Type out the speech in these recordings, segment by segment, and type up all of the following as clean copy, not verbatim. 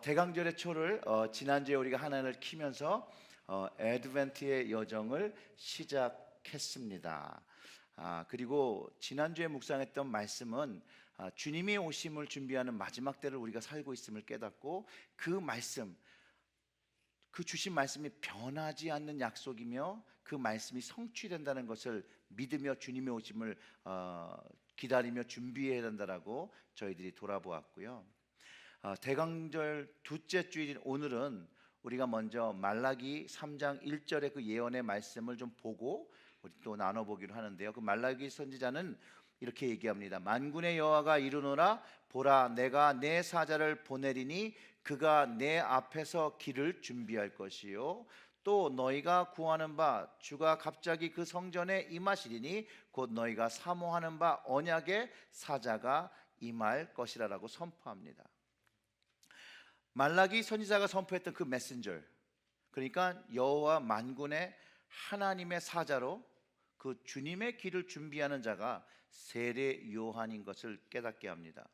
대강절의 초를 지난주에 우리가 하나님을 키면서 애드벤트의 여정을 시작했습니다. 그리고 지난주에 묵상했던 말씀은 주님이 오심을 준비하는 마지막 때를 우리가 살고 있음을 깨닫고 그 말씀, 그 주신 말씀이 변하지 않는 약속이며 그 말씀이 성취된다는 것을 믿으며 주님의 오심을 기다리며 준비해야 된다라고 저희들이 돌아보았고요. 대강절 둘째 주일인 오늘은 우리가 먼저 말라기 3장 1절의 그 예언의 말씀을 좀 보고 우리 또 나눠보기로 하는데요. 그 말라기 선지자는 이렇게 얘기합니다. 만군의 여호와가 이르노라, 보라, 내가 내 사자를 보내리니 그가 내 앞에서 길을 준비할 것이요, 또 너희가 구하는 바 주가 갑자기 그 성전에 임하시리니 곧 너희가 사모하는 바 언약의 사자가 임할 것이라라고 선포합니다. 말라기 선지자가 선포했던 그 메신저, 그러니까 여호와 만군의 하나님의 사자로 그 주님의 길을 준비하는 자가 세례 요한인 것을 깨닫게 합니다.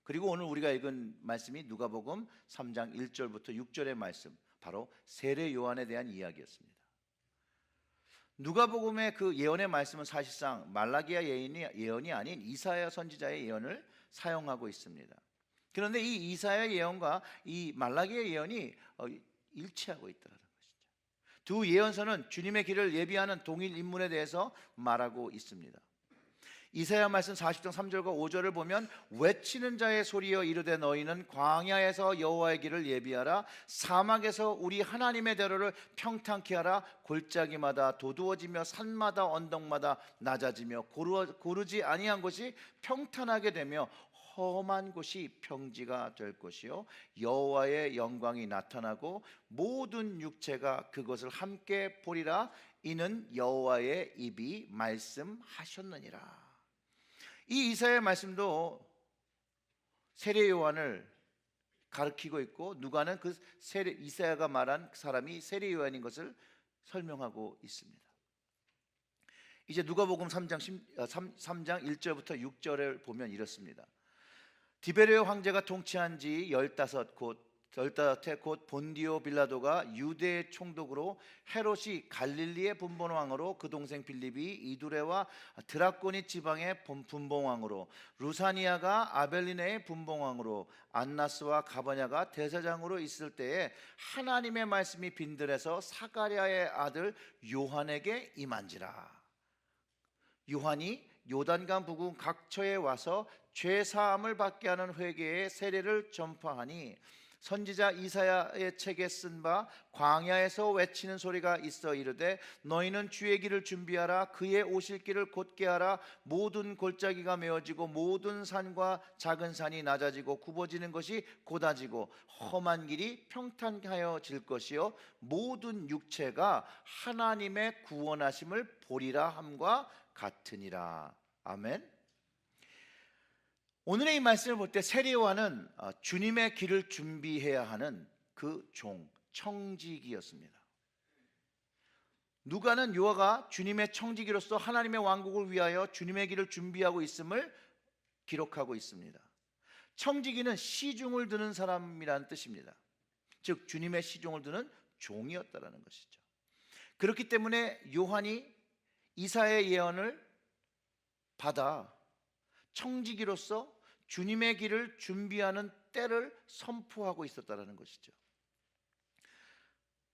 그리고 오늘 우리가 읽은 말씀이 누가복음 3장 1절부터 6절의 말씀, 바로 세례 요한에 대한 이야기였습니다. 누가복음의 그 예언의 말씀은 사실상 말라기의 예언이 아닌 이사야 선지자의 예언을 사용하고 있습니다. 그런데 이 이사야 예언과 이 말라기의 예언이 일치하고 있다는 것이죠. 두 예언서는 주님의 길을 예비하는 동일 인물에 대해서 말하고 있습니다. 이사야 말씀 40장 3절과 5절을 보면 외치는 자의 소리여 이르되 너희는 광야에서 여호와의 길을 예비하라, 사막에서 우리 하나님의 대로를 평탄케 하라. 골짜기마다 도두어지며 산마다 언덕마다 낮아지며 고르지 아니한 곳이 평탄하게 되며 험한 곳이 평지가 될 것이요, 여호와의 영광이 나타나고 모든 육체가 그것을 함께 보리라. 이는 여호와의 입이 말씀하셨느니라. 이 이사야의 말씀도 세례 요한을 가리키고 있고, 누가는 그 이사야가 말한 사람이 세례 요한인 것을 설명하고 있습니다. 이제 누가복음 3장 1절부터 6절을 보면 이렇습니다. 디베레오 황제가 통치한 지 15해 곧 본디오 빌라도가 유대의 총독으로, 헤롯이 갈릴리의 분봉왕으로, 그 동생 빌립이 이두레와 드라코니 지방의 분봉왕으로, 루사니아가 아벨리네의 분봉왕으로, 안나스와 가버냐가 대사장으로 있을 때에 하나님의 말씀이 빈들에서 사가랴의 아들 요한에게 임한지라. 요한이 요단강 부근 각처에 와서 죄 사함을 받게 하는 회개의 세례를 전파하니, 선지자 이사야의 책에 쓴 바 광야에서 외치는 소리가 있어 이르되 너희는 주의 길을 준비하라, 그의 오실 길을 곧게 하라. 모든 골짜기가 메어지고 모든 산과 작은 산이 낮아지고 굽어지는 것이 곧아지고 험한 길이 평탄하여질 것이요, 모든 육체가 하나님의 구원하심을 보리라 함과 같으니라. 아멘. 오늘의 이 말씀을 볼 때 세례 요한은 주님의 길을 준비해야 하는 그 종, 청지기였습니다. 누가는 요한가 주님의 청지기로서 하나님의 왕국을 위하여 주님의 길을 준비하고 있음을 기록하고 있습니다. 청지기는 시중을 드는 사람이라는 뜻입니다. 즉 주님의 시중을 드는 종이었다라는 것이죠. 그렇기 때문에 요한이 이사야의 예언을 받아 청지기로서 주님의 길을 준비하는 때를 선포하고 있었다는 것이죠.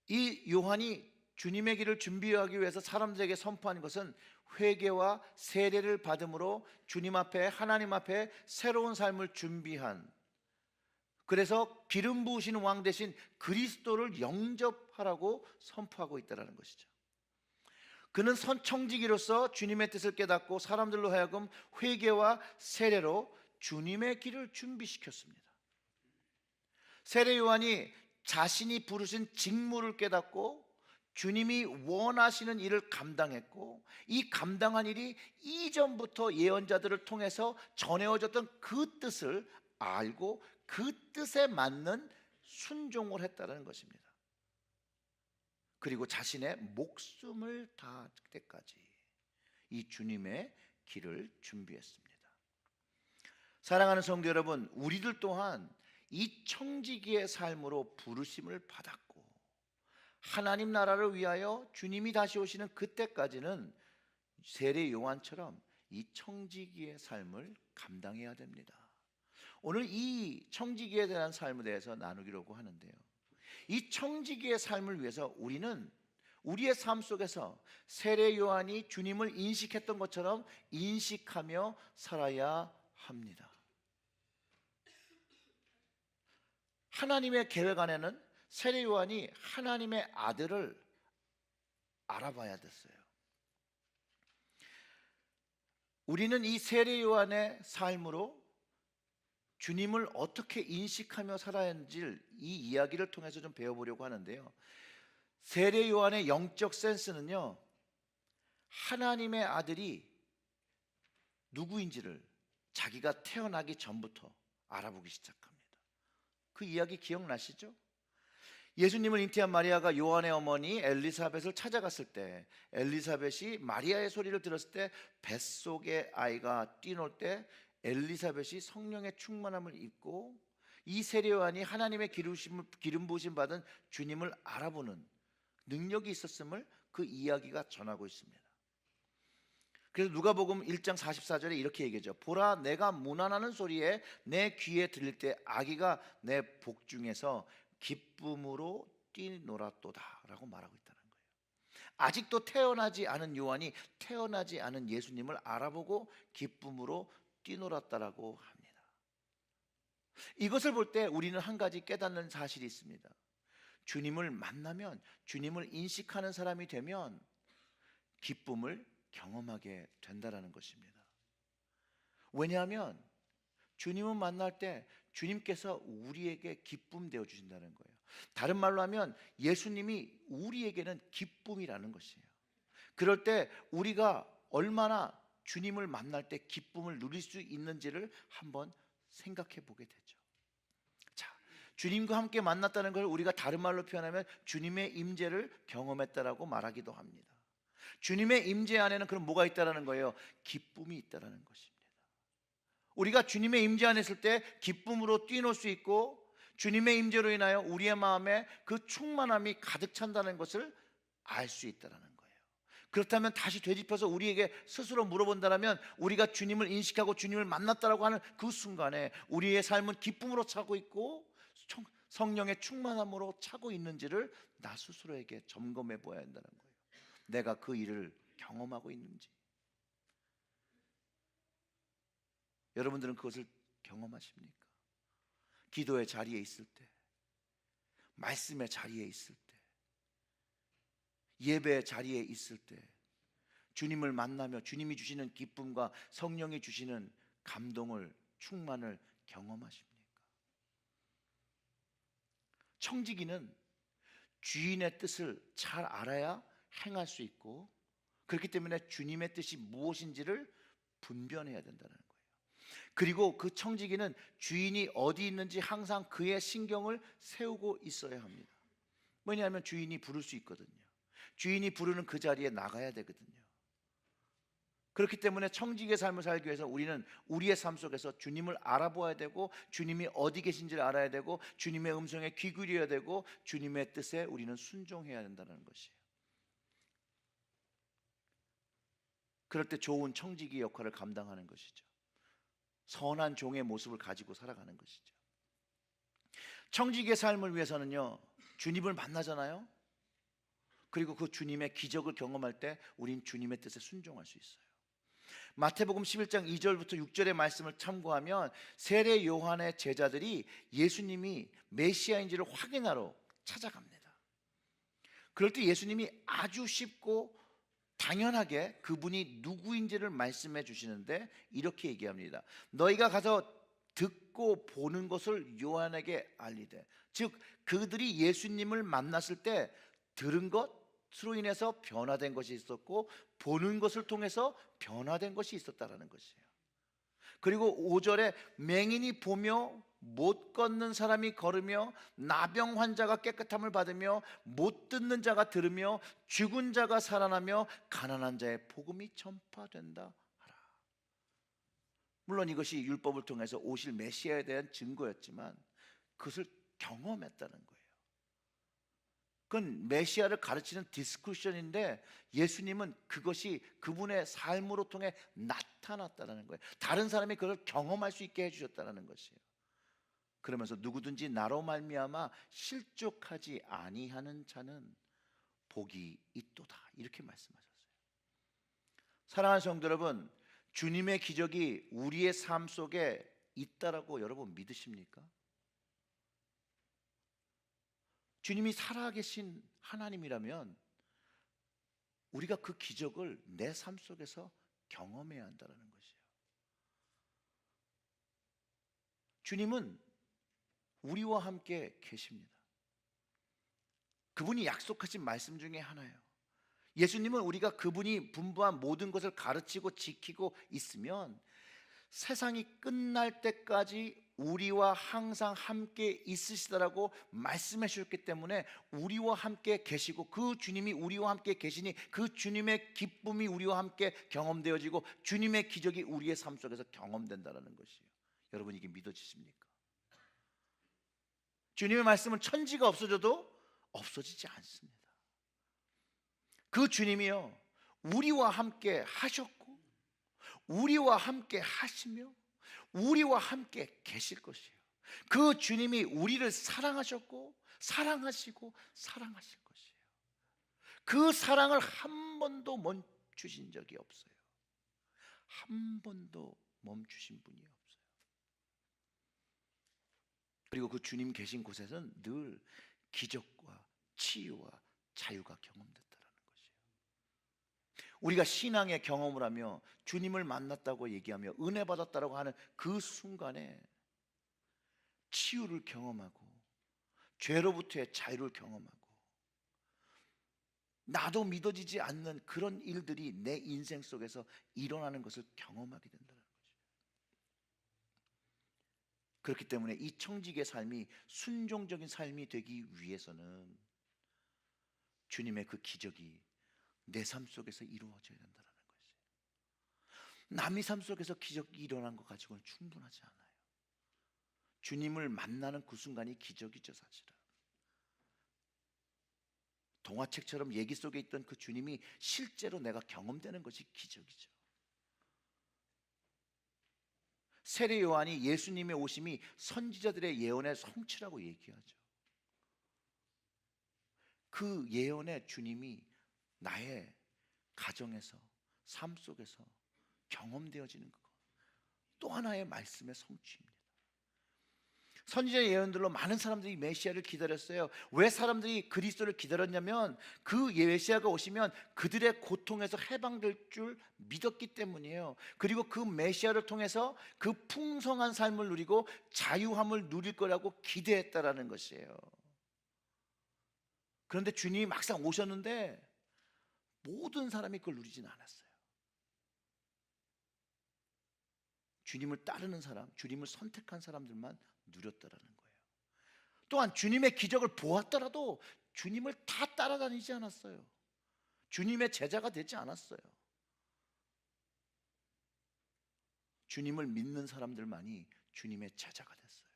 이 요한이 주님의 길을 준비하기 위해서 사람들에게 선포한 것은 회개와 세례를 받음으로 주님 앞에, 하나님 앞에 새로운 삶을 준비한, 그래서 기름 부으신 왕 대신 그리스도를 영접하라고 선포하고 있다는 것이죠. 그는 선청지기로서 주님의 뜻을 깨닫고 사람들로 하여금 회개와 세례로 주님의 길을 준비시켰습니다. 세례 요한이 자신이 부르신 직무를 깨닫고 주님이 원하시는 일을 감당했고, 이 감당한 일이 이전부터 예언자들을 통해서 전해워졌던 그 뜻을 알고 그 뜻에 맞는 순종을 했다는 것입니다. 그리고 자신의 목숨을 다할 때까지 이 주님의 길을 준비했습니다. 사랑하는 성도 여러분, 우리들 또한 이 청지기의 삶으로 부르심을 받았고 하나님 나라를 위하여 주님이 다시 오시는 그때까지는 세례 요한처럼 이 청지기의 삶을 감당해야 됩니다. 오늘 이 청지기에 대한 삶에 대해서 나누기로 하는데요, 이 청지기의 삶을 위해서 우리는 우리의 삶 속에서 세례 요한이 주님을 인식했던 것처럼 인식하며 살아야 합니다. 하나님의 계획 안에는 세례 요한이 하나님의 아들을 알아봐야 됐어요. 우리는 이 세례 요한의 삶으로 주님을 어떻게 인식하며 살아야 하는지를 이 이야기를 통해서 좀 배워보려고 하는데요, 세례 요한의 영적 센스는요, 하나님의 아들이 누구인지를 자기가 태어나기 전부터 알아보기 시작합니다. 그 이야기 기억나시죠? 예수님을 잉태한 마리아가 요한의 어머니 엘리사벳을 찾아갔을 때, 엘리사벳이 마리아의 소리를 들었을 때 뱃속에 아이가 뛰놀 때 엘리사벳이 성령의 충만함을 입고 이 세례 요한이 하나님의 기름 부으심 받은 주님을 알아보는 능력이 있었음을 그 이야기가 전하고 있습니다. 그래서 누가복음 1장 44절에 이렇게 얘기하죠. 보라, 내가 문안하는 소리에 내 귀에 들릴 때 아기가 내 복중에서 기쁨으로 뛰놀았도다 라고 말하고 있다는 거예요. 아직도 태어나지 않은 요한이 태어나지 않은 예수님을 알아보고 기쁨으로 뛰놀았다라고 합니다. 이것을 볼 때 우리는 한 가지 깨닫는 사실이 있습니다. 주님을 만나면, 주님을 인식하는 사람이 되면 기쁨을 경험하게 된다라는 것입니다. 왜냐하면 주님을 만날 때 주님께서 우리에게 기쁨 되어 주신다는 거예요. 다른 말로 하면 예수님이 우리에게는 기쁨이라는 것이에요. 그럴 때 우리가 얼마나 주님을 만날 때 기쁨을 누릴 수 있는지를 한번 생각해 보게 되죠. 자, 주님과 함께 만났다는 걸 우리가 다른 말로 표현하면 주님의 임재를 경험했다라고 말하기도 합니다. 주님의 임재 안에는 그럼 뭐가 있다라는 거예요? 기쁨이 있다라는 것입니다. 우리가 주님의 임재 안에 있을 때 기쁨으로 뛰놀 수 있고, 주님의 임재로 인하여 우리의 마음에 그 충만함이 가득 찬다는 것을 알 수 있다라는 거예요. 그렇다면 다시 되짚어서 우리에게 스스로 물어본다면, 우리가 주님을 인식하고 주님을 만났다라고 하는 그 순간에 우리의 삶은 기쁨으로 차고 있고 성령의 충만함으로 차고 있는지를 나 스스로에게 점검해 보아야 한다는 거예요. 내가 그 일을 경험하고 있는지. 여러분들은 그것을 경험하십니까? 기도의 자리에 있을 때, 말씀의 자리에 있을 때, 예배의 자리에 있을 때 주님을 만나며 주님이 주시는 기쁨과 성령이 주시는 감동을, 충만을 경험하십니까? 청지기는 주인의 뜻을 잘 알아야 행할 수 있고, 그렇기 때문에 주님의 뜻이 무엇인지를 분별해야 된다는 거예요. 그리고 그 청지기는 주인이 어디 있는지 항상 그의 신경을 세우고 있어야 합니다. 왜냐하면 주인이 부를 수 있거든요. 주인이 부르는 그 자리에 나가야 되거든요. 그렇기 때문에 청지기의 삶을 살기 위해서 우리는 우리의 삶 속에서 주님을 알아보아야 되고, 주님이 어디 계신지를 알아야 되고, 주님의 음성에 귀 기울여야 되고, 주님의 뜻에 우리는 순종해야 된다는 것이에요. 그럴 때 좋은 청지기 역할을 감당하는 것이죠. 선한 종의 모습을 가지고 살아가는 것이죠. 청지기의 삶을 위해서는요, 주님을 만나잖아요. 그리고 그 주님의 기적을 경험할 때 우린 주님의 뜻에 순종할 수 있어요. 마태복음 11장 2절부터 6절의 말씀을 참고하면 세례 요한의 제자들이 예수님이 메시아인지를 확인하러 찾아갑니다. 그럴 때 예수님이 아주 쉽고 당연하게 그분이 누구인지를 말씀해 주시는데 이렇게 얘기합니다. 너희가 가서 듣고 보는 것을 요한에게 알리되. 즉 그들이 예수님을 만났을 때 들은 것으로 인해서 변화된 것이 있었고, 보는 것을 통해서 변화된 것이 있었다라는 것이에요. 그리고 5절에 맹인이 보며 못 걷는 사람이 걸으며 나병 환자가 깨끗함을 받으며 못 듣는 자가 들으며 죽은 자가 살아나며 가난한 자의 복음이 전파된다 하라. 물론 이것이 율법을 통해서 오실 메시아에 대한 증거였지만 그것을 경험했다는 거예요. 그건 메시아를 가르치는 디스쿠션인데 예수님은 그것이 그분의 삶으로 통해 나타났다는 거예요. 다른 사람이 그걸 경험할 수 있게 해주셨다는 것이에요. 그러면서 누구든지 나로 말미암아 실족하지 아니하는 자는 복이 있도다, 이렇게 말씀하셨어요. 사랑하는 성도 여러분, 주님의 기적이 우리의 삶 속에 있다라고 여러분 믿으십니까? 주님이 살아계신 하나님이라면 우리가 그 기적을 내 삶 속에서 경험해야 한다는 것이에요. 주님은 우리와 함께 계십니다. 그분이 약속하신 말씀 중에 하나예요. 예수님은 우리가 그분이 분부한 모든 것을 가르치고 지키고 있으면 세상이 끝날 때까지 우리와 항상 함께 있으시다라고 말씀해 주셨기 때문에 우리와 함께 계시고, 그 주님이 우리와 함께 계시니 그 주님의 기쁨이 우리와 함께 경험되어지고 주님의 기적이 우리의 삶 속에서 경험된다는 것이에요. 여러분, 이게 믿어지십니까? 주님의 말씀은 천지가 없어져도 없어지지 않습니다. 그 주님이요, 우리와 함께 하셨고 우리와 함께 하시며 우리와 함께 계실 것이에요. 그 주님이 우리를 사랑하셨고 사랑하시고 사랑하실 것이에요. 그 사랑을 한 번도 멈추신 적이 없어요. 한 번도 멈추신 분이 없어요. 그리고 그 주님 계신 곳에서는 늘 기적과 치유와 자유가 경험됐다는 것이에요. 우리가 신앙의 경험을 하며 주님을 만났다고 얘기하며 은혜 받았다고 하는 그 순간에 치유를 경험하고 죄로부터의 자유를 경험하고 나도 믿어지지 않는 그런 일들이 내 인생 속에서 일어나는 것을 경험하게 된다는 거죠. 그렇기 때문에 이 청지기의 삶이 순종적인 삶이 되기 위해서는 주님의 그 기적이 내 삶 속에서 이루어져야 된다는 것이에요. 남의 삶 속에서 기적이 일어난 것 가지고는 충분하지 않아요. 주님을 만나는 그 순간이 기적이죠, 사실은. 동화책처럼 얘기 속에 있던 그 주님이 실제로 내가 경험되는 것이 기적이죠. 세례 요한이 예수님의 오심이 선지자들의 예언의 성취라고 얘기하죠. 그 예언의 주님이 나의 가정에서, 삶 속에서 경험되어지는 것, 또 하나의 말씀의 성취입니다. 선지자 예언들로 많은 사람들이 메시아를 기다렸어요. 왜 사람들이 그리스도를 기다렸냐면 그 메시아가 오시면 그들의 고통에서 해방될 줄 믿었기 때문이에요. 그리고 그 메시아를 통해서 그 풍성한 삶을 누리고 자유함을 누릴 거라고 기대했다라는 것이에요. 그런데 주님이 막상 오셨는데 모든 사람이 그걸 누리지는 않았어요. 주님을 따르는 사람, 주님을 선택한 사람들만 누렸다라는 거예요. 또한 주님의 기적을 보았더라도 주님을 다 따라다니지 않았어요. 주님의 제자가 되지 않았어요. 주님을 믿는 사람들만이 주님의 제자가 됐어요.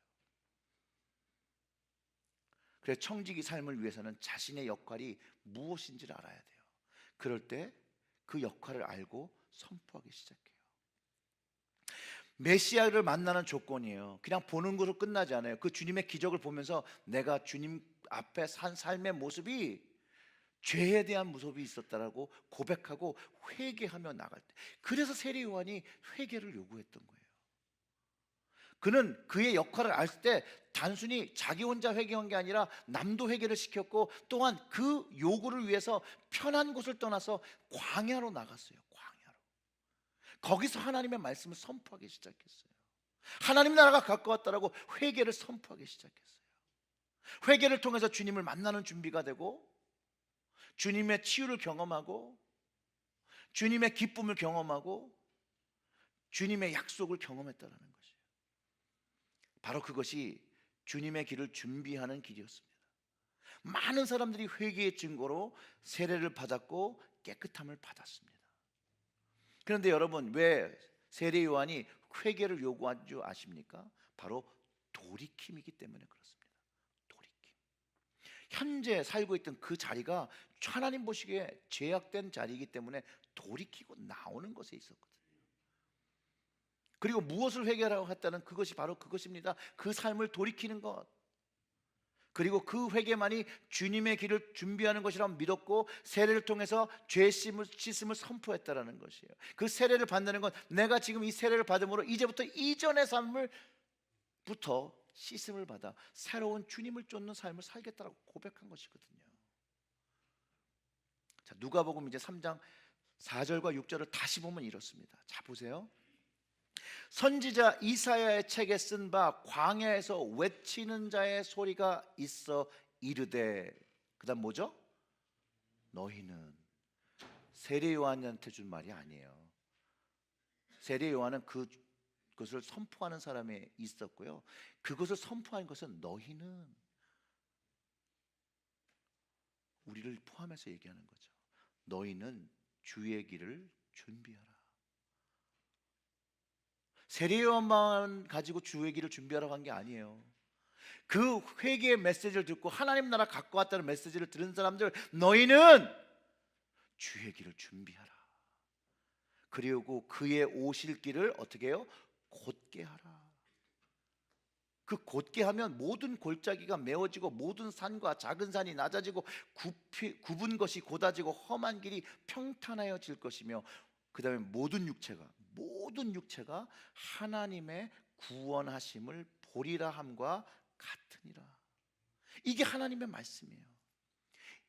그래서 청지기 삶을 위해서는 자신의 역할이 무엇인지를 알아야 돼요. 그럴 때 그 역할을 알고 선포하기 시작해요. 메시아를 만나는 조건이에요. 그냥 보는 것으로 끝나지 않아요. 그 주님의 기적을 보면서 내가 주님 앞에 산 삶의 모습이 죄에 대한 모습이 있었다라고 고백하고 회개하며 나갈 때, 그래서 세례 요한이 회개를 요구했던 거예요. 그는 그의 역할을 알 때 단순히 자기 혼자 회개한 게 아니라 남도 회개를 시켰고, 또한 그 요구를 위해서 편한 곳을 떠나서 광야로 나갔어요. 광야로. 거기서 하나님의 말씀을 선포하기 시작했어요. 하나님 나라가 가까웠다라고 회개를 선포하기 시작했어요. 회개를 통해서 주님을 만나는 준비가 되고 주님의 치유를 경험하고 주님의 기쁨을 경험하고 주님의 약속을 경험했다는 것이에요. 바로 그것이 주님의 길을 준비하는 길이었습니다. 많은 사람들이 회개의 증거로 세례를 받았고 깨끗함을 받았습니다. 그런데 여러분, 왜 세례 요한이 회개를 요구한 줄 아십니까? 바로 돌이킴이기 때문에 그렇습니다. 돌이킴. 현재 살고 있던 그 자리가 하나님 보시기에 죄악된 자리이기 때문에 돌이키고 나오는 것에 있었거든요. 그리고 무엇을 회개하라고 했다는 그것이 바로 그것입니다. 그 삶을 돌이키는 것. 그리고 그 회개만이 주님의 길을 준비하는 것이라고 믿었고 세례를 통해서 죄 씻음을 선포했다라는 것이에요. 그 세례를 받는 건 내가 지금 이 세례를 받음으로 이제부터 이전의 삶을부터 씻음을 받아 새로운 주님을 쫓는 삶을 살겠다라고 고백한 것이거든요. 자, 누가복음 이제 3장 4절과 6절을 다시 보면 이렇습니다. 자, 보세요. 선지자 이사야의 책에 쓴 바 광야에서 외치는 자의 소리가 있어 이르되, 그다음 뭐죠? 너희는. 세례 요한한테 준 말이 아니에요. 세례 요한은 그것을 선포하는 사람이 있었고요. 그것을 선포한 것은 너희는, 우리를 포함해서 얘기하는 거죠. 너희는 주의 길을 준비하라. 세례 요한만 가지고 주의 길을 준비하라고 한 게 아니에요. 그 회개의 메시지를 듣고 하나님 나라 갖고 왔다는 메시지를 들은 사람들, 너희는 주의 길을 준비하라. 그리고 그의 오실 길을 어떻게 해요? 곧게 하라. 그 곧게 하면 모든 골짜기가 메워지고 모든 산과 작은 산이 낮아지고 굽은 것이 곧아지고 험한 길이 평탄하여질 것이며, 그 다음에 모든 육체가 하나님의 구원하심을 보리라 함과 같으니라. 이게 하나님의 말씀이에요.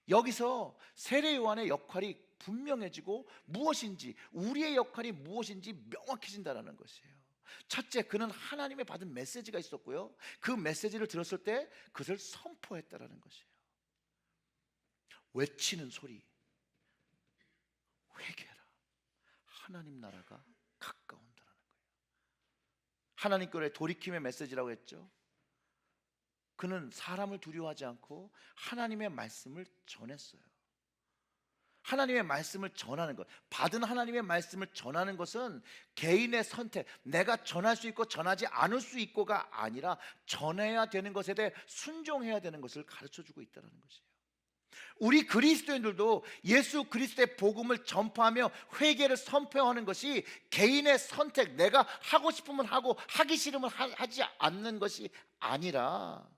여기서 세례 요한의 역할이 분명해지고 무엇인지, 우리의 역할이 무엇인지 명확해진다는 것이에요. 첫째, 그는 하나님의 받은 메시지가 있었고요, 그 메시지를 들었을 때 그것을 선포했다는 것이에요. 외치는 소리, 회개해라. 하나님 나라가 가까운다는 거예요. 하나님께로의 돌이킴의 메시지라고 했죠. 그는 사람을 두려워하지 않고 하나님의 말씀을 전했어요. 하나님의 말씀을 전하는 것, 받은 하나님의 말씀을 전하는 것은 개인의 선택, 내가 전할 수 있고 전하지 않을 수 있고가 아니라 전해야 되는 것에 대해 순종해야 되는 것을 가르쳐주고 있다는 것이에요. 우리 그리스도인들도 예수 그리스도의 복음을 전파하며 회개를 선포하는 것이 개인의 선택, 내가 하고 싶으면 하고 하기 싫으면 하지 않는 것이 아니라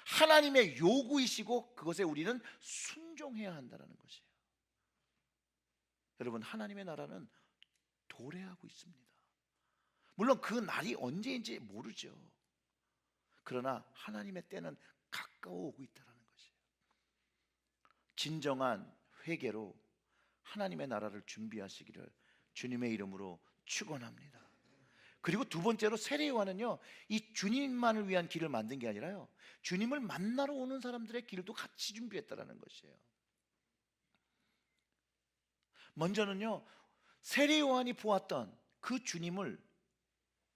하나님의 요구이시고 그것에 우리는 순종해야 한다는 것이에요. 여러분, 하나님의 나라는 도래하고 있습니다. 물론 그 날이 언제인지 모르죠. 그러나 하나님의 때는 가까워 오고 있다는 것이에요. 진정한 회개로 하나님의 나라를 준비하시기를 주님의 이름으로 축원합니다. 그리고 두 번째로 세례 요한은요, 이 주님만을 위한 길을 만든 게 아니라요, 주님을 만나러 오는 사람들의 길도 같이 준비했다라는 것이에요. 먼저는요, 세례 요한이 보았던 그 주님을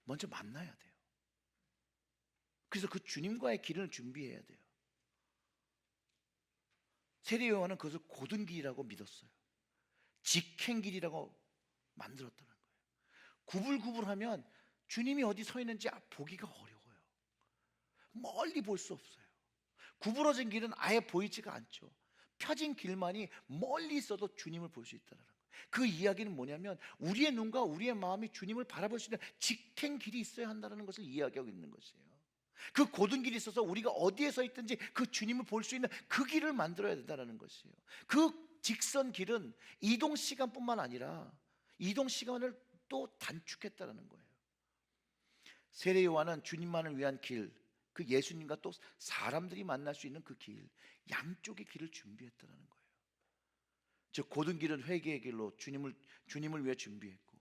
먼저 만나야 돼요. 그래서 그 주님과의 길을 준비해야 돼요. 세례 요한은 그것을 고든 길이라고 믿었어요. 직행 길이라고 만들었다는 거예요. 구불구불하면 주님이 어디 서 있는지 보기가 어려워요. 멀리 볼 수 없어요. 구부러진 길은 아예 보이지가 않죠. 펴진 길만이 멀리 있어도 주님을 볼 수 있다는 거예요. 그 이야기는 뭐냐면 우리의 눈과 우리의 마음이 주님을 바라볼 수 있는 직행 길이 있어야 한다는 것을 이야기하고 있는 것이에요. 그 고든 길이 있어서 우리가 어디에 서 있든지 그 주님을 볼 수 있는 그 길을 만들어야 된다는 것이에요. 그 직선 길은 이동 시간뿐만 아니라 이동 시간을 또 단축했다는 거예요. 세례 요한은 주님만을 위한 길, 그 예수님과 또 사람들이 만날 수 있는 그 길, 양쪽의 길을 준비했다는 거예요. 즉 고든 길은 회개의 길로 주님을 위해 준비했고,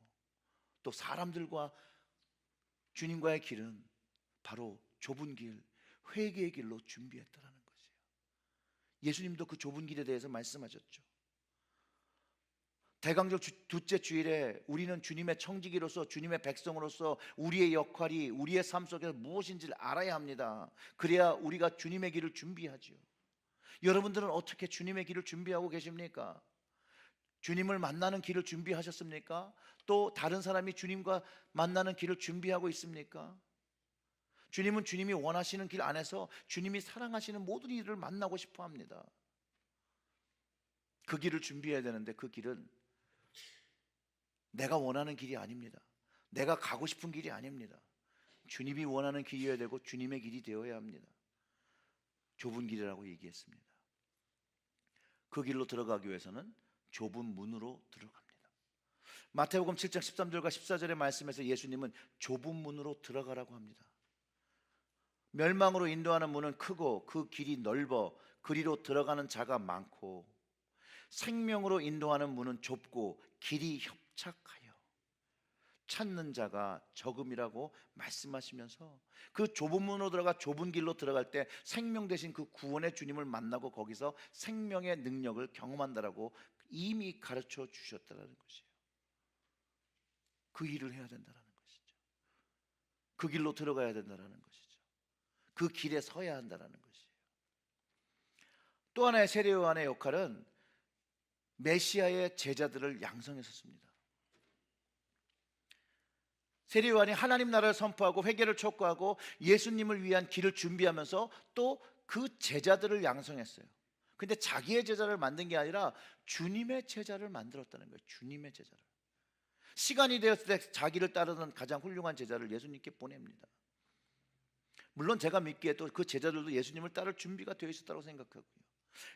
또 사람들과 주님과의 길은 바로 좁은 길, 회개의 길로 준비했다는 것이에요. 예수님도 그 좁은 길에 대해서 말씀하셨죠. 대강절 둘째 주일에 우리는 주님의 청지기로서, 주님의 백성으로서 우리의 역할이 우리의 삶 속에서 무엇인지를 알아야 합니다. 그래야 우리가 주님의 길을 준비하죠. 여러분들은 어떻게 주님의 길을 준비하고 계십니까? 주님을 만나는 길을 준비하셨습니까? 또 다른 사람이 주님과 만나는 길을 준비하고 있습니까? 주님은 주님이 원하시는 길 안에서 주님이 사랑하시는 모든 이들을 만나고 싶어 합니다. 그 길을 준비해야 되는데 그 길은 내가 원하는 길이 아닙니다. 내가 가고 싶은 길이 아닙니다. 주님이 원하는 길이어야 되고 주님의 길이 되어야 합니다. 좁은 길이라고 얘기했습니다. 그 길로 들어가기 위해서는 좁은 문으로 들어갑니다. 마태복음 7장 13절과 14절의 말씀에서 예수님은 좁은 문으로 들어가라고 합니다. 멸망으로 인도하는 문은 크고 그 길이 넓어 그리로 들어가는 자가 많고, 생명으로 인도하는 문은 좁고 길이 협착하여 찾는 자가 적음이라고 말씀하시면서 그 좁은 문으로 들어가 좁은 길로 들어갈 때 생명 대신 그 구원의 주님을 만나고 거기서 생명의 능력을 경험한다라고 이미 가르쳐 주셨다는 것이에요. 그 일을 해야 된다는 것이죠. 그 길로 들어가야 된다는 것이죠. 그 길에 서야 한다는 것이에요. 또 하나의 세례 요한의 역할은 메시아의 제자들을 양성했었습니다. 세례 요한이 하나님 나라를 선포하고 회개를 촉구하고 예수님을 위한 길을 준비하면서 또 그 제자들을 양성했어요. 근데 자기의 제자를 만든 게 아니라 주님의 제자를 만들었다는 거예요. 주님의 제자를. 시간이 되었을 때 자기를 따르는 가장 훌륭한 제자를 예수님께 보냅니다. 물론 제가 믿기에 또 그 제자들도 예수님을 따를 준비가 되어 있었다고 생각하고요.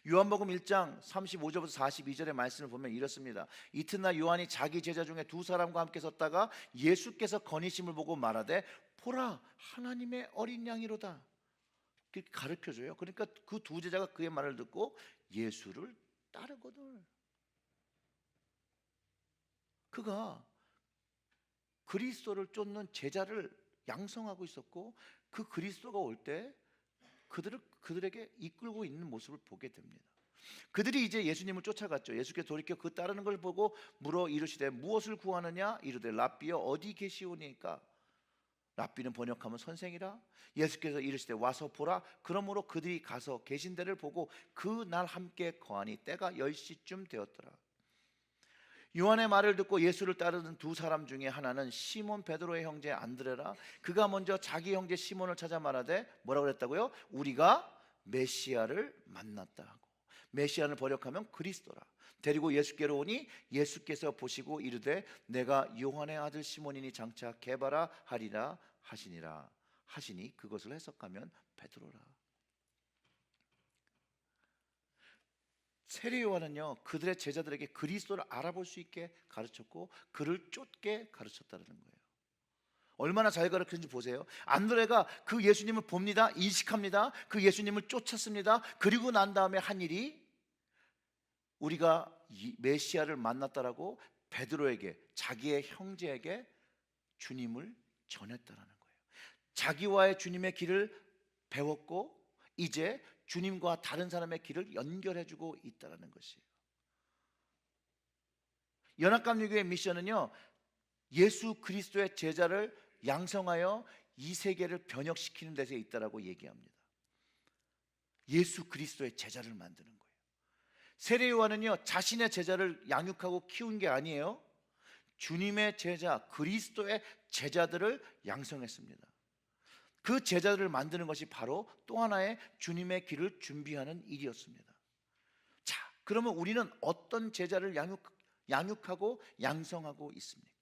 요한복음 1장 35절부터 42절의 말씀을 보면 이렇습니다. 이튿날 요한이 자기 제자 중에 두 사람과 함께 섰다가 예수께서 거니심을 보고 말하되 보라 하나님의 어린 양이로다. 이렇게 가르쳐줘요. 그러니까 그 두 제자가 그의 말을 듣고 예수를 따르거든. 그가 그리스도를 쫓는 제자를 양성하고 있었고 그 그리스도가 올 때 그들에게 이끌고 있는 모습을 보게 됩니다. 그들이 이제 예수님을 쫓아갔죠. 예수께서 돌이켜 그 따르는 걸 보고 물어 이르시되 무엇을 구하느냐 이르되 랍비여 어디 계시오니까. 랍비는 번역하면 선생이라. 예수께서 이르시되 와서 보라. 그러므로 그들이 가서 계신 데를 보고 그 날 함께 거하니 때가 10시쯤 되었더라. 요한의 말을 듣고 예수를 따르는 두 사람 중에 하나는 시몬 베드로의 형제 안드레라. 그가 먼저 자기 형제 시몬을 찾아 말하되 뭐라고 그랬다고요? 우리가 메시아를 만났다 하고, 메시아를 번역하면 그리스도라. 데리고 예수께로 오니 예수께서 보시고 이르되 내가 요한의 아들 시몬이니 장차 게바라 하리라 하시니라 하시니 그것을 해석하면 베드로라. 세례 요한은요 그들의 제자들에게 그리스도를 알아볼 수 있게 가르쳤고 그를 쫓게 가르쳤다는 거예요. 얼마나 잘 가르쳤는지 보세요. 안드레가 그 예수님을 봅니다. 인식합니다. 그 예수님을 쫓았습니다. 그리고 난 다음에 한 일이 우리가 메시아를 만났다라고 베드로에게, 자기의 형제에게 주님을 전했다라는 거예요. 자기와의 주님의 길을 배웠고 이제 주님과 다른 사람의 길을 연결해주고 있다는 것이에요. 연합감리교의 미션은요 예수 그리스도의 제자를 양성하여 이 세계를 변혁시키는 데서 있다라고 얘기합니다. 예수 그리스도의 제자를 만드는 거예요. 세례 요한은요 자신의 제자를 양육하고 키운 게 아니에요. 주님의 제자 그리스도의 제자들을 양성했습니다. 그 제자들을 만드는 것이 바로 또 하나의 주님의 길을 준비하는 일이었습니다. 자, 그러면 우리는 어떤 제자를 양육하고 양성하고 있습니까?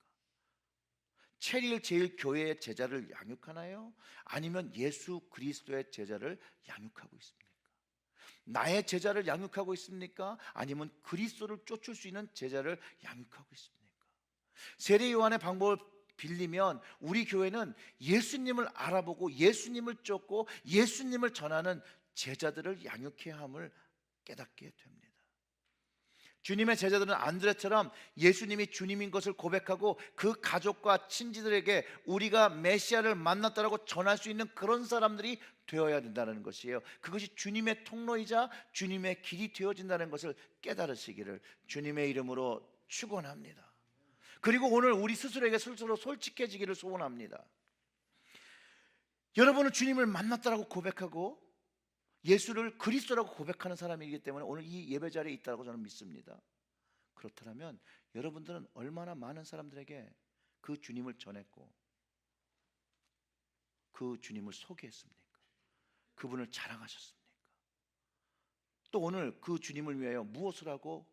체리일 제일 교회의 제자를 양육하나요? 아니면 예수 그리스도의 제자를 양육하고 있습니까? 나의 제자를 양육하고 있습니까? 아니면 그리스도를 쫓을 수 있는 제자를 양육하고 있습니까? 세례 요한의 방법을 빌리면 우리 교회는 예수님을 알아보고 예수님을 쫓고 예수님을 전하는 제자들을 양육해야 함을 깨닫게 됩니다. 주님의 제자들은 안드레처럼 예수님이 주님인 것을 고백하고 그 가족과 친지들에게 우리가 메시아를 만났다라고 전할 수 있는 그런 사람들이 되어야 된다는 것이에요. 그것이 주님의 통로이자 주님의 길이 되어진다는 것을 깨달으시기를 주님의 이름으로 축원합니다. 그리고 오늘 우리 스스로에게 스스로 솔직해지기를 소원합니다. 여러분은 주님을 만났다라고 고백하고 예수를 그리스도라고 고백하는 사람이기 때문에 오늘 이 예배 자리에 있다고 저는 믿습니다. 그렇다면 여러분들은 얼마나 많은 사람들에게 그 주님을 전했고 그 주님을 소개했습니까? 그분을 자랑하셨습니까? 또 오늘 그 주님을 위하여 무엇을 하고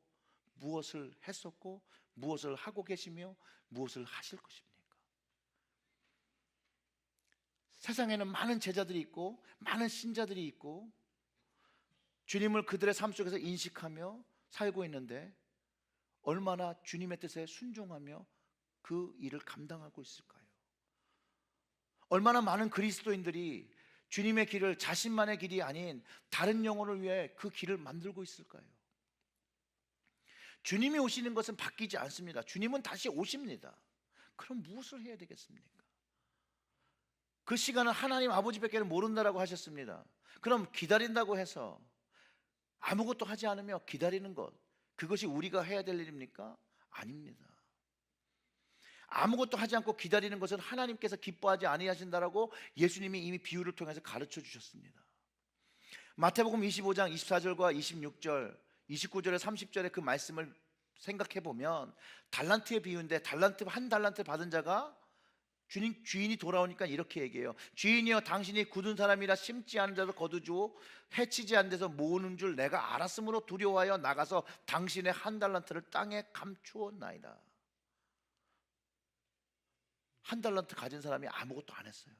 무엇을 했었고 무엇을 하고 계시며 무엇을 하실 것입니까? 세상에는 많은 제자들이 있고 많은 신자들이 있고 주님을 그들의 삶 속에서 인식하며 살고 있는데 얼마나 주님의 뜻에 순종하며 그 일을 감당하고 있을까요? 얼마나 많은 그리스도인들이 주님의 길을 자신만의 길이 아닌 다른 영혼을 위해 그 길을 만들고 있을까요? 주님이 오시는 것은 바뀌지 않습니다. 주님은 다시 오십니다. 그럼 무엇을 해야 되겠습니까? 그 시간은 하나님 아버지밖에 모른다라고 하셨습니다. 그럼 기다린다고 해서 아무것도 하지 않으며 기다리는 것, 그것이 우리가 해야 될 일입니까? 아닙니다. 아무것도 하지 않고 기다리는 것은 하나님께서 기뻐하지 아니하신다라고 예수님이 이미 비유를 통해서 가르쳐 주셨습니다. 마태복음 25장 24절과 26절, 29절에 30절의 그 말씀을 생각해 보면 달란트의 비유인데 한 달란트 받은 자가 주인이 돌아오니까 이렇게 얘기해요. 주인이여, 당신이 굳은 사람이라 심지 않은 자도 거두주고 해치지 않은 데서 모으는 줄 내가 알았으므로 두려워하여 나가서 당신의 한 달란트를 땅에 감추었나이다. 한 달란트 가진 사람이 아무것도 안 했어요.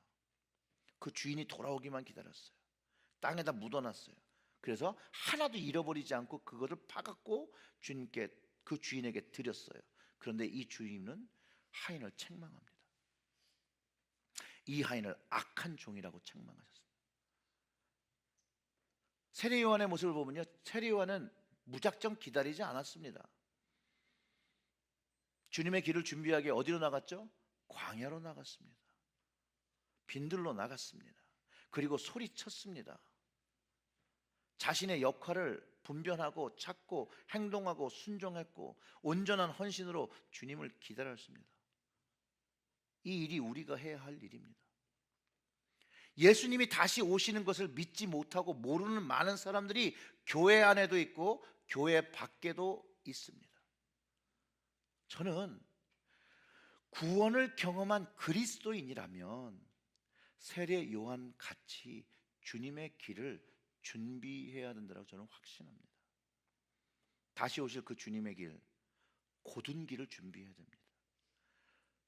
그 주인이 돌아오기만 기다렸어요. 땅에다 묻어놨어요. 그래서 하나도 잃어버리지 않고 그것을 파갖고 주님께, 그 주인에게 드렸어요. 그런데 이 주인은 하인을 책망합니다. 이 하인을 악한 종이라고 책망하셨습니다. 세례 요한의 모습을 보면요, 세례 요한은 무작정 기다리지 않았습니다. 주님의 길을 준비하기 어디로 나갔죠? 광야로 나갔습니다. 빈들로 나갔습니다. 그리고 소리쳤습니다. 자신의 역할을 분별하고 찾고 행동하고 순종했고 온전한 헌신으로 주님을 기다렸습니다. 이 일이 우리가 해야 할 일입니다. 예수님이 다시 오시는 것을 믿지 못하고 모르는 많은 사람들이 교회 안에도 있고 교회 밖에도 있습니다. 저는 구원을 경험한 그리스도인이라면 세례 요한 같이 주님의 길을 준비해야 된다고 저는 확신합니다. 다시 오실 그 주님의 길, 곧은 길을 준비해야 됩니다.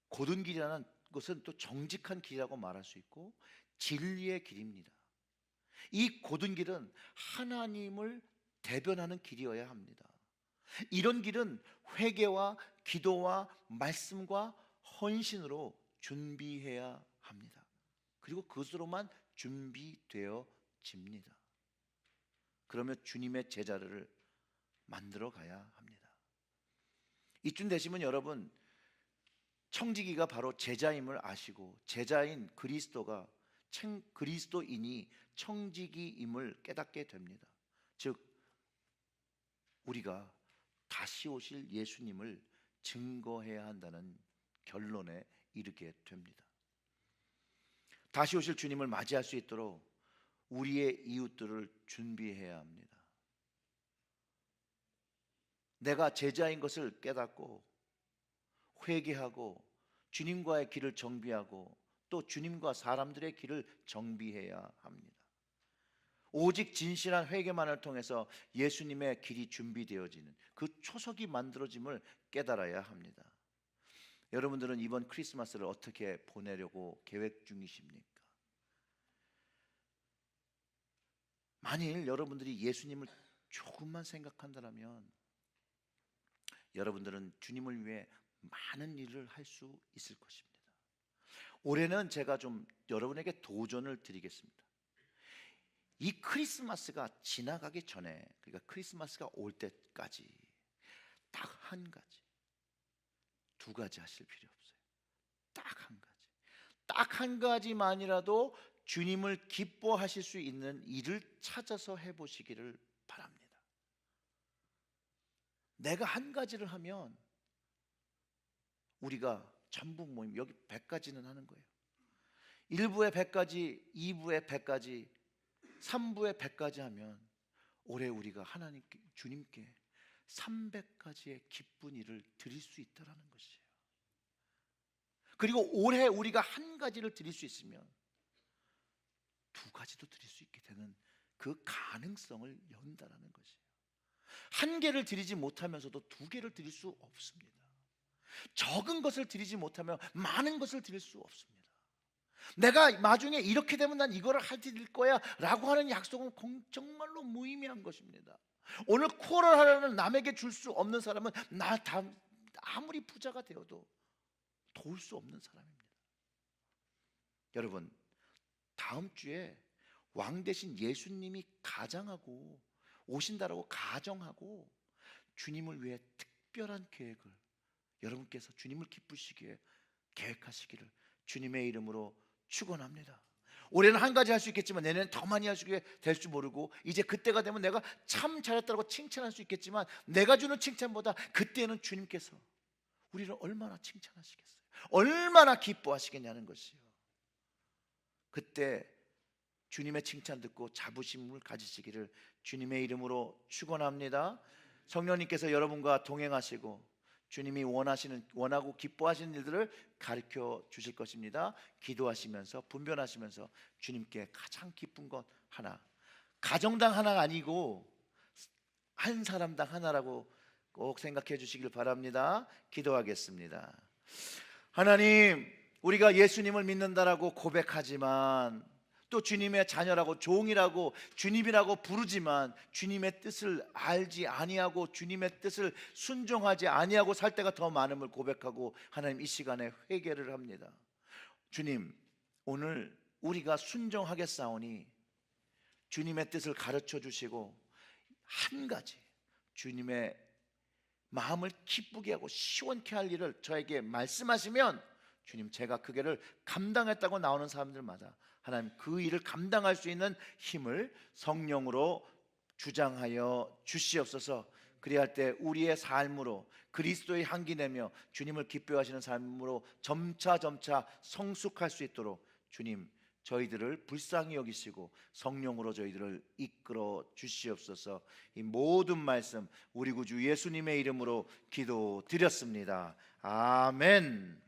곧은 길이라는 것은 또 정직한 길이라고 말할 수 있고 진리의 길입니다. 이 곧은 길은 하나님을 대변하는 길이어야 합니다. 이런 길은 회개와 기도와 말씀과 헌신으로 준비해야 합니다. 그리고 그것으로만 준비되어집니다. 그러면 주님의 제자를 만들어 가야 합니다. 이쯤 되시면 여러분, 청지기가 바로 제자임을 아시고 제자인 그리스도인이 청지기임을 깨닫게 됩니다. 즉 우리가 다시 오실 예수님을 증거해야 한다는 결론에 이르게 됩니다. 다시 오실 주님을 맞이할 수 있도록 우리의 이웃들을 준비해야 합니다. 내가 제자인 것을 깨닫고 회개하고 주님과의 길을 정비하고 또 주님과 사람들의 길을 정비해야 합니다. 오직 진실한 회개만을 통해서 예수님의 길이 준비되어지는 그 초석이 만들어짐을 깨달아야 합니다. 여러분들은 이번 크리스마스를 어떻게 보내려고 계획 중이십니까? 만일 여러분들이 예수님을 조금만 생각한다면 여러분들은 주님을 위해 많은 일을 할 수 있을 것입니다. 올해는 제가 좀 여러분에게 도전을 드리겠습니다. 이 크리스마스가 지나가기 전에, 그러니까 크리스마스가 올 때까지 딱 한 가지, 두 가지 하실 필요 없어요. 딱 한 가지, 딱 한 가지만이라도 주님을 기뻐하실 수 있는 일을 찾아서 해보시기를 바랍니다. 내가 한 가지를 하면 우리가 전북 모임 여기 100가지는 하는 거예요. 1부에 100가지, 2부에 100가지, 3부에 100가지 하면 올해 우리가 하나님께, 주님께 300가지의 기쁜 일을 드릴 수 있다라는 것이에요. 그리고 올해 우리가 한 가지를 드릴 수 있으면 두 가지도 드릴 수 있게 되는 그 가능성을 연다라는 것이에요. 한 개를 드리지 못하면서도 두 개를 드릴 수 없습니다. 적은 것을 드리지 못하면 많은 것을 드릴 수 없습니다. 내가 나중에 이렇게 되면 난 이거를 드릴 거야 라고 하는 약속은 정말로 무의미한 것입니다. 오늘 코를 하려는 남에게 줄 수 없는 사람은 아무리 부자가 되어도 도울 수 없는 사람입니다. 여러분, 다음 주에 왕 대신 예수님이 가장하고 오신다라고 가정하고 주님을 위해 특별한 계획을 여러분께서 주님을 기쁘시기에 계획하시기를 주님의 이름으로 축원합니다. 올해는 한 가지 할 수 있겠지만 내년엔 더 많이 할 수 있게 될 줄 모르고 이제 그때가 되면 내가 참 잘했다고 칭찬할 수 있겠지만 내가 주는 칭찬보다 그때는 주님께서 우리를 얼마나 칭찬하시겠어요? 얼마나 기뻐하시겠냐는 것이요. 그때 주님의 칭찬 듣고 자부심을 가지시기를 주님의 이름으로 축원합니다. 성령님께서 여러분과 동행하시고 주님이 원하고 기뻐하시는 일들을 가르쳐 주실 것입니다. 기도하시면서 분별하시면서 주님께 가장 기쁜 것 하나, 가정당 하나가 아니고 한 사람당 하나라고 꼭 생각해 주시길 바랍니다. 기도하겠습니다. 하나님, 우리가 예수님을 믿는다라고 고백하지만 또 주님의 자녀라고 종이라고 주님이라고 부르지만 주님의 뜻을 알지 아니하고 주님의 뜻을 순종하지 아니하고 살 때가 더 많음을 고백하고 하나님 이 시간에 회개를 합니다. 주님, 오늘 우리가 순종하겠사오니 주님의 뜻을 가르쳐 주시고 한 가지 주님의 마음을 기쁘게 하고 시원케 할 일을 저에게 말씀하시면 주님, 제가 그 길을 감당했다고 나오는 사람들마다 하나님 그 일을 감당할 수 있는 힘을 성령으로 주장하여 주시옵소서. 그리할 때 우리의 삶으로 그리스도의 향기 내며 주님을 기뻐하시는 삶으로 점차 성숙할 수 있도록 주님, 저희들을 불쌍히 여기시고 성령으로 저희들을 이끌어 주시옵소서. 이 모든 말씀 우리 구주 예수님의 이름으로 기도드렸습니다. 아멘.